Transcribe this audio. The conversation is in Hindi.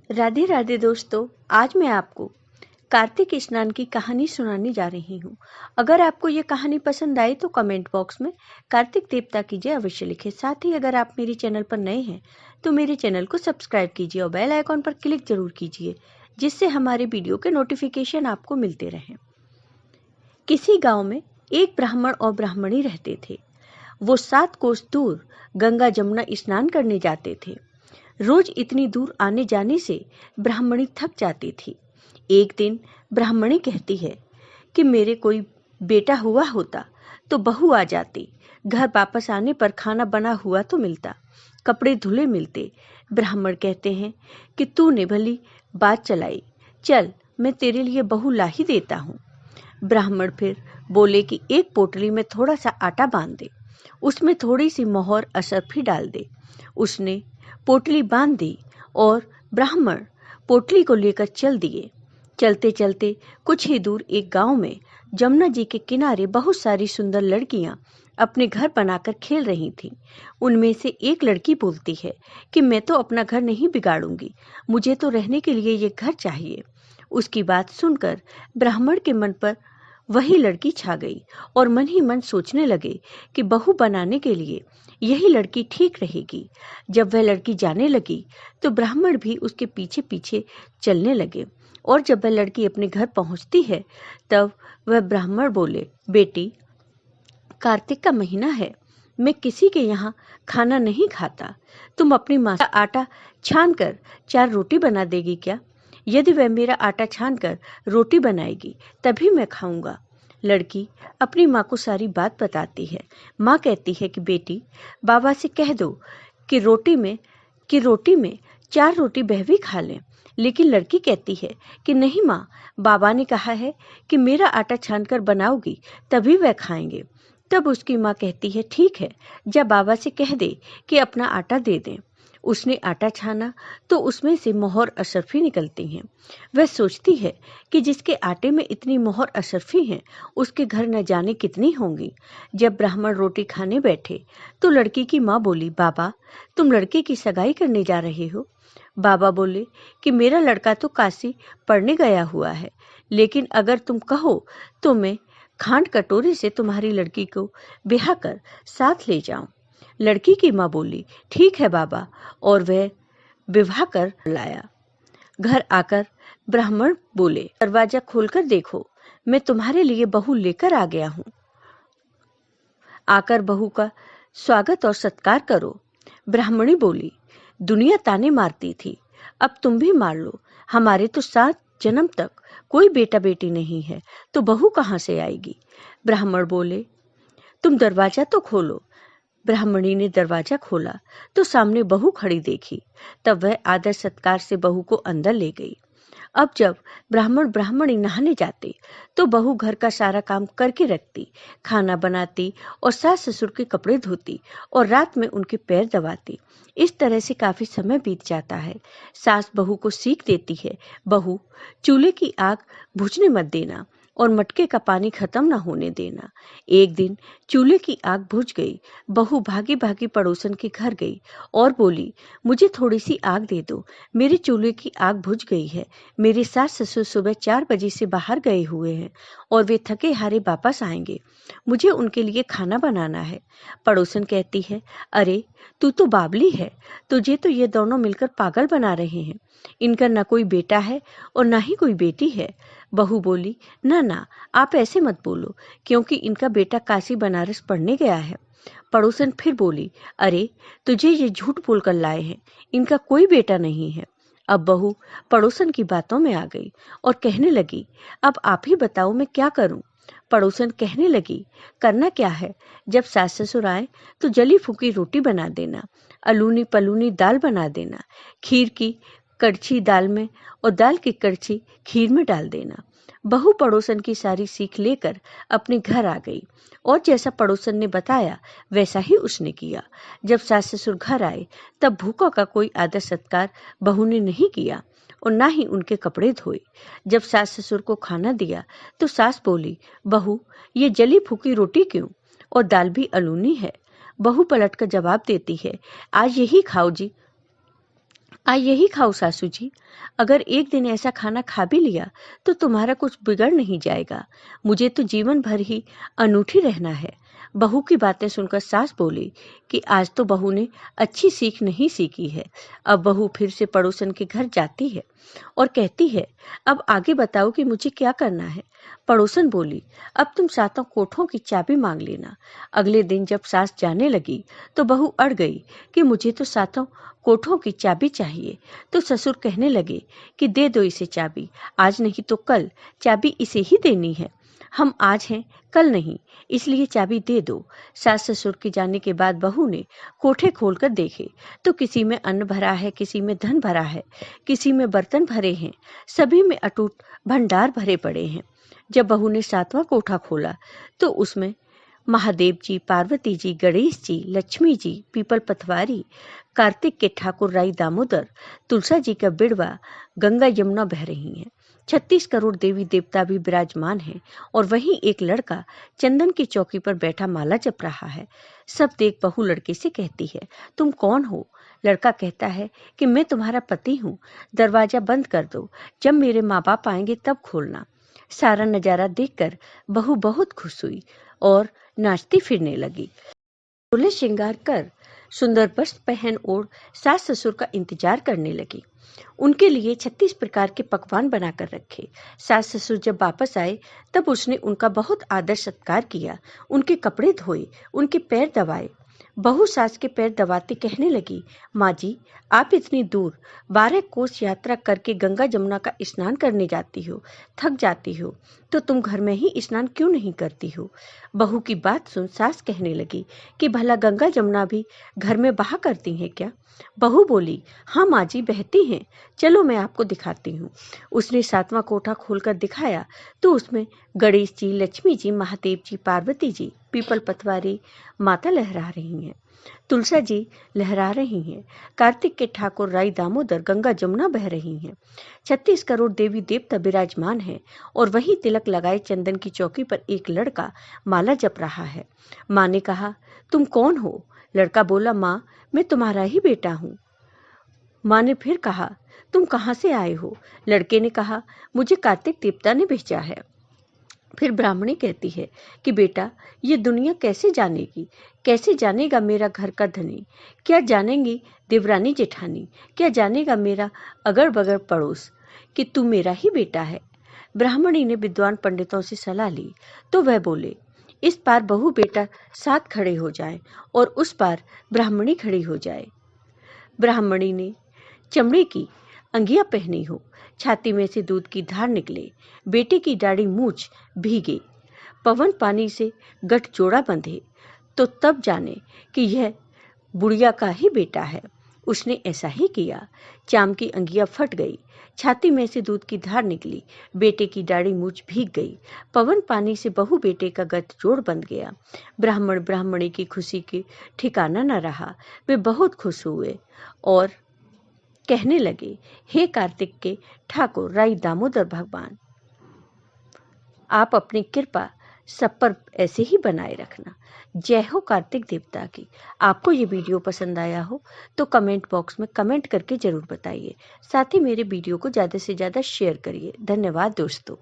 राधे राधे दोस्तों, आज मैं आपको कार्तिक स्नान की कहानी सुनाने जा रही हूँ। अगर आपको ये कहानी पसंद आई तो कमेंट बॉक्स में कार्तिक देवता की जय अवश्य लिखें। साथ ही अगर आप मेरे चैनल पर नए हैं तो मेरे चैनल को सब्सक्राइब कीजिए और बेल आइकॉन पर क्लिक जरूर कीजिए, जिससे हमारे वीडियो के नोटिफिकेशन आपको मिलते रहें। किसी गाँव में एक ब्राह्मण और ब्राह्मणी रहते थे। वो 7 कोस दूर गंगा जमुना स्नान करने जाते थे। रोज इतनी दूर आने जाने से ब्राह्मणी थक जाती थी। एक दिन ब्राह्मणी कहती है कि मेरे कोई बेटा हुआ होता तो बहू आ जाती, घर वापस आने पर खाना बना हुआ तो मिलता, कपड़े धुले मिलते। ब्राह्मण कहते हैं कि तूने भली बात चलाई, चल मैं तेरे लिए बहू ला ही देता हूँ। ब्राह्मण फिर बोले कि एक पोटली में थोड़ा सा आटा बांध दे, उसमें थोड़ी सी मोहर अशर्फी डाल दे। उसने पोटली बांध दी और ब्राह्मण पोटली को लेकर चल दिए। चलते चलते कुछ ही दूर एक गांव में जमुना जी के किनारे बहुत सारी सुंदर लड़कियां अपने घर बनाकर खेल रही थीं। उनमें से एक लड़की बोलती है कि मैं तो अपना घर नहीं बिगाड़ूंगी, मुझे तो रहने के लिए ये घर चाहिए। उसकी बात सुनकर ब्राह्मण के मन पर वही लड़की छा गई और मन ही मन सोचने लगे कि बहू बनाने के लिए यही लड़की ठीक रहेगी। जब वह लड़की जाने लगी तो ब्राह्मण भी उसके पीछे पीछे चलने लगे और जब वह लड़की अपने घर पहुंचती है तब वह ब्राह्मण बोले, बेटी, कार्तिक का महीना है, मैं किसी के यहाँ खाना नहीं खाता, तुम अपनी माँ का आटा छान कर 4 रोटी बना देगी क्या? यदि वह मेरा आटा छान कर रोटी बनाएगी तभी मैं खाऊंगा। लड़की अपनी माँ को सारी बात बताती है। माँ कहती है कि बेटी, बाबा से कह दो कि रोटी में 4 रोटी वह भी खा लें। लेकिन लड़की कहती है कि नहीं माँ, बाबा ने कहा है कि मेरा आटा छान कर बनाओगी तभी वह खाएंगे। तब उसकी माँ कहती है, ठीक है, जब बाबा से कह दे कि अपना आटा दे दें। उसने आटा छाना तो उसमें से मोहर अशर्फी निकलती हैं। वह सोचती है कि जिसके आटे में इतनी मोहर अशर्फी हैं उसके घर न जाने कितनी होंगी। जब ब्राह्मण रोटी खाने बैठे तो लड़की की माँ बोली, बाबा, तुम लड़के की सगाई करने जा रहे हो? बाबा बोले कि मेरा लड़का तो काशी पढ़ने गया हुआ है, लेकिन अगर तुम कहो तो मैं खांड कटोरे से तुम्हारी लड़की को ब्याह कर साथ ले जाऊं। लड़की की माँ बोली, ठीक है बाबा, और वह विवाह कर लाया। घर आकर ब्राह्मण बोले, दरवाजा खोलकर देखो, मैं तुम्हारे लिए बहू लेकर आ गया हूँ, आकर बहू का स्वागत और सत्कार करो। ब्राह्मणी बोली, दुनिया ताने मारती थी, अब तुम भी मार लो, हमारे तो 7 जन्म तक कोई बेटा बेटी नहीं है, तो बहू कहाँ से आएगी? ब्राह्मण बोले, तुम दरवाजा तो खोलो। ब्राह्मणी ने दरवाजा खोला तो सामने बहू खड़ी देखी। तब वह आदर सत्कार से बहू को अंदर ले गई। अब जब ब्राह्मण ब्राह्मणी नहाने जाते तो बहू घर का सारा काम करके रखती, खाना बनाती और सास ससुर के कपड़े धोती और रात में उनके पैर दबाती। इस तरह से काफी समय बीत जाता है। सास बहू को सीख देती है, बहू, चूल्हे की आग बुझने मत देना और मटके का पानी खत्म न होने देना। एक दिन चूल्हे की आग बुझ गई। बहू भागी भागी पड़ोसन के घर गई और बोली, मुझे थोड़ी सी आग दे दो, मेरे चूल्हे की आग बुझ गई है। मेरे सास ससुर सुबह 4 बजे से बाहर गए हुए हैं और वे थके हारे वापस आएंगे, मुझे उनके लिए खाना बनाना है। पड़ोसन कहती है, अरे तू तो बावली है, तुझे तो ये दोनों मिलकर पागल बना रहे हैं। इनका न कोई बेटा है और न ही कोई बेटी है। बहू बोली, ना ना, आप ऐसे मत बोलो, क्योंकि इनका बेटा काशी बनारस पढ़ने गया है। पड़ोसन फिर बोली, अरे तुझे ये झूठ बोलकर लाए हैं, इनका कोई बेटा नहीं है। अब बहू पड़ोसन की बातों में आ गई और कहने लगी, अब आप ही बताओ मैं क्या करूं? पड़ोसन कहने लगी, करना क्या है, जब सास ससुर आए तो जली फूकी रोटी बना देना, अलूनी पलूनी दाल बना देना, खीर की कड़छी दाल में और दाल की कड़छी खीर में डाल देना। बहू पड़ोसन की सारी सीख लेकर अपने घर आ गई और जैसा पड़ोसन ने बताया वैसा ही उसने किया। जब सास ससुर घर आए तब भूखा का कोई आदर सत्कार बहू ने नहीं किया और ना ही उनके कपड़े धोए। जब सास ससुर को खाना दिया तो सास बोली, बहू, ये जली फूकी रोटी क्यों और दाल भी अलूनी है? बहू पलट कर जवाब देती है, आज यही खाओ जी, यही खाओ सासू जी। अगर एक दिन ऐसा खाना खा भी लिया तो तुम्हारा कुछ बिगड़ नहीं जाएगा। मुझे तो जीवन भर ही अनूठी रहना है। बहू की बातें सुनकर सास बोली कि आज तो बहू ने अच्छी सीख नहीं सीखी है। अब बहू फिर से पड़ोसन के घर जाती है और कहती है, अब आगे बताओ कि मुझे क्या करना है। पड़ोसन बोली, अब तुम सातों कोठों की चाबी मांग लेना। अगले दिन जब सास जाने लगी तो बहू अड़ गई कि मुझे तो सातों कोठों की चाबी चाहिए। तो ससुर कहने लगे कि दे दो इसे चाबी, आज नहीं तो कल चाबी इसे ही देनी है। हम आज हैं कल नहीं, इसलिए चाबी दे दो। सास ससुर के जाने के बाद बहू ने कोठे खोलकर देखे तो किसी में अन्न भरा है, किसी में धन भरा है, किसी में बर्तन भरे हैं, सभी में अटूट भंडार भरे पड़े हैं। जब बहू ने सातवां कोठा खोला तो उसमें महादेव जी, पार्वती जी, गणेश जी, लक्ष्मी जी, पीपल पथवारी, कार्तिक के ठाकुर राई दामोदर, तुलसा जी का बिड़वा, गंगा यमुना बह रही हैं। 36 करोड़ देवी देवता भी विराजमान हैं और वहीं एक लड़का चंदन की चौकी पर बैठा माला जप रहा है। सब देख बहू लड़के से कहती है, तुम कौन हो? लड़का कहता है कि मैं तुम्हारा पति हूँ, दरवाजा बंद कर दो, जब मेरे माँ बाप आएंगे तब खोलना। सारा नजारा देखकर बहू बहुत खुश हुई और नाचती फिरने लगी। सोलह श्रृंगार कर सुंदर वस्त्र पहन ओढ़ सास ससुर का इंतजार करने लगी। उनके लिए 36 प्रकार के पकवान बनाकर रखे। सास ससुर जब वापस आए तब उसने उनका बहुत आदर सत्कार किया, उनके कपड़े धोए, उनके पैर दबाए। बहू सास के पैर दबाते कहने लगी, माँ जी, आप इतनी दूर 12 कोस यात्रा करके गंगा जमुना का स्नान करने जाती हो, थक जाती हो, तो तुम घर में ही स्नान क्यों नहीं करती हो? बहू की बात सुन सास कहने लगी कि भला गंगा जमुना भी घर में बहा करती हैं क्या? बहू बोली, हाँ माँ जी, बहती हैं, चलो मैं आपको दिखाती हूँ। उसने सातवां कोठा खोलकर दिखाया तो उसमें गणेश जी, लक्ष्मी जी, महादेव जी, पार्वती जी, पीपल पथवारी माता लहरा रही हैं, तुलसा जी लहरा रही हैं, कार्तिक के ठाकुर राई दामोदर, गंगा जमुना बह रही हैं, 36 करोड़ देवी देवता विराजमान हैं और वहीं तिलक लगाए चंदन की चौकी पर एक लड़का माला जप रहा है। माँ ने कहा, तुम कौन हो? लड़का बोला, माँ, मैं तुम्हारा ही बेटा हूँ। माँ ने फिर कहा, तुम कहाँ से आए हो? लड़के ने कहा, मुझे कार्तिक देवता ने भेजा है। फिर ब्राह्मणी कहती है कि बेटा, ये दुनिया कैसे जानेगी, कैसे जानेगा मेरा घर का धनी, क्या जानेंगी देवरानी जेठानी, क्या जानेगा मेरा अगल बगल पड़ोस कि तू मेरा ही बेटा है। ब्राह्मणी ने विद्वान पंडितों से सलाह ली तो वह बोले, इस पार बहू बेटा साथ खड़े हो जाएं और उस पार ब्राह्मणी खड़ी हो जाए। ब्राह्मणी ने चमड़े की अंगिया पहनी हो, छाती में से दूध की धार निकले, बेटे की दाढ़ी मूछ भीगे, पवन पानी से गठजोड़ा बंधे, तो तब जाने कि यह बुढ़िया का ही बेटा है। उसने ऐसा ही किया। चाम की अंगिया फट गई, छाती में से दूध की धार निकली, बेटे की दाढ़ी मूछ भीग गई, पवन पानी से बहू बेटे का गठजोड़ बंध गया। ब्राह्मण ब्राह्मणी की खुशी की ठिकाना न रहा। वे बहुत खुश हुए और कहने लगे, हे कार्तिक के ठाकुर राई दामोदर भगवान, आप अपनी कृपा सब पर ऐसे ही बनाए रखना। जय हो कार्तिक देवता की। आपको ये वीडियो पसंद आया हो तो कमेंट बॉक्स में कमेंट करके जरूर बताइए। साथ ही मेरे वीडियो को ज़्यादा से ज़्यादा शेयर करिए। धन्यवाद दोस्तों।